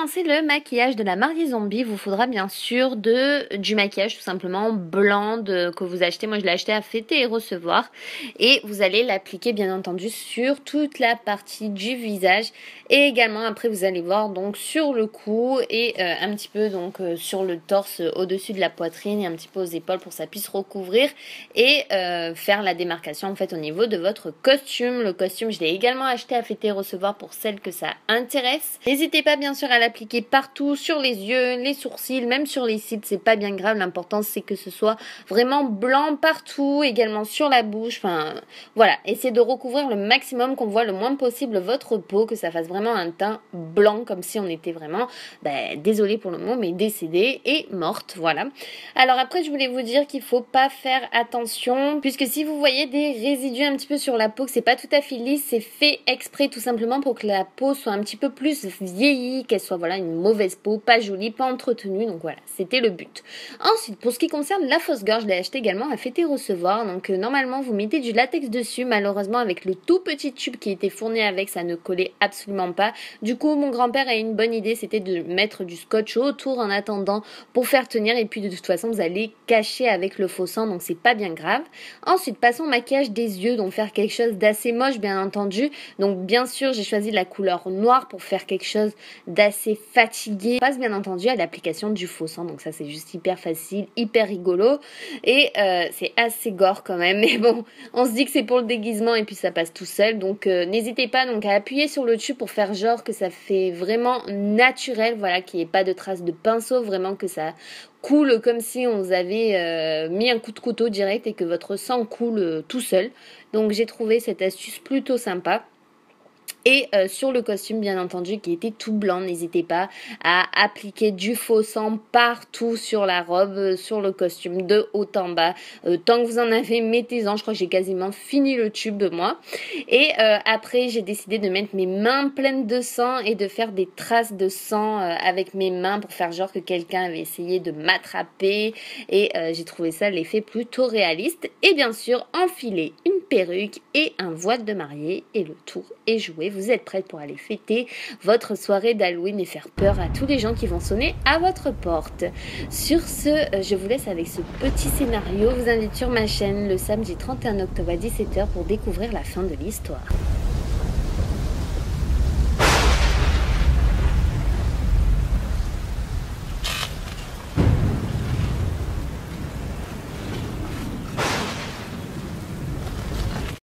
commencer le maquillage de la mariée zombie, il vous faudra bien sûr du maquillage tout simplement blanc que vous achetez. Moi je l'ai acheté à Fêter et Recevoir. Et vous allez l'appliquer bien entendu sur toute la partie du visage. Et également après vous allez voir donc sur le cou et un petit peu donc sur le torse au-dessus de la poitrine et un petit peu aux épaules pour que ça puisse recouvrir et faire la démarcation en fait au niveau de votre costume. Le costume je l'ai également acheté à Fêter et Recevoir pour celles que ça intéresse. N'hésitez pas bien sûr à l'appliquer partout, sur les yeux, les sourcils, même sur les cils, c'est pas bien grave. L'important c'est que ce soit vraiment blanc partout, également sur la bouche. Enfin voilà, essayez de recouvrir le maximum, qu'on voit le moins possible votre peau, que ça fasse vraiment un teint blanc comme si on était vraiment, désolé pour le mot, mais décédée et morte. Voilà. Alors après je voulais vous dire qu'il faut pas faire attention, puisque si vous voyez des résidus un petit peu sur la peau, que c'est pas tout à fait lisse, c'est fait exprès tout simplement pour que la peau soit un petit peu plus vieillie, qu'elle soit voilà une mauvaise peau, pas jolie, pas entretenue. Donc voilà, c'était le but. Ensuite, pour ce qui concerne la fausse gorge, je l'ai acheté également à Fêter Recevoir. Donc normalement vous mettez du latex dessus. Malheureusement avec le tout petit tube qui était fourni avec, ça ne collait absolument pas. Du coup mon grand-père a eu une bonne idée, c'était de mettre du scotch autour en attendant pour faire tenir, et puis de toute façon vous allez cacher avec le faux sang, donc c'est pas bien grave. Ensuite passons au maquillage des yeux, donc faire quelque chose d'assez moche bien entendu. Donc bien sûr j'ai choisi la couleur noire pour faire quelque chose d'assez fatigué. On passe bien entendu à l'application du faux sang, donc ça c'est juste hyper facile, hyper rigolo et c'est assez gore quand même, mais bon on se dit que c'est pour le déguisement et puis ça passe tout seul. Donc n'hésitez pas donc à appuyer sur le tube pour faire genre que ça fait vraiment naturel, voilà, qu'il n'y ait pas de traces de pinceau, vraiment que ça coule comme si on vous avait mis un coup de couteau direct et que votre sang coule tout seul. Donc j'ai trouvé cette astuce plutôt sympa. Et sur le costume bien entendu qui était tout blanc, n'hésitez pas à appliquer du faux sang partout sur la robe, sur le costume de haut en bas. Tant que vous en avez, mettez-en. Je crois que j'ai quasiment fini le tube moi. Et après j'ai décidé de mettre mes mains pleines de sang et de faire des traces de sang avec mes mains pour faire genre que quelqu'un avait essayé de m'attraper. Et j'ai trouvé ça l'effet plutôt réaliste. Et bien sûr enfiler une perruque et un voile de mariée et le tour est joué. Vous êtes prête pour aller fêter votre soirée d'Halloween et faire peur à tous les gens qui vont sonner à votre porte. Sur ce, je vous laisse avec ce petit scénario. Je vous invite sur ma chaîne le samedi 31 octobre à 17h pour découvrir la fin de l'histoire.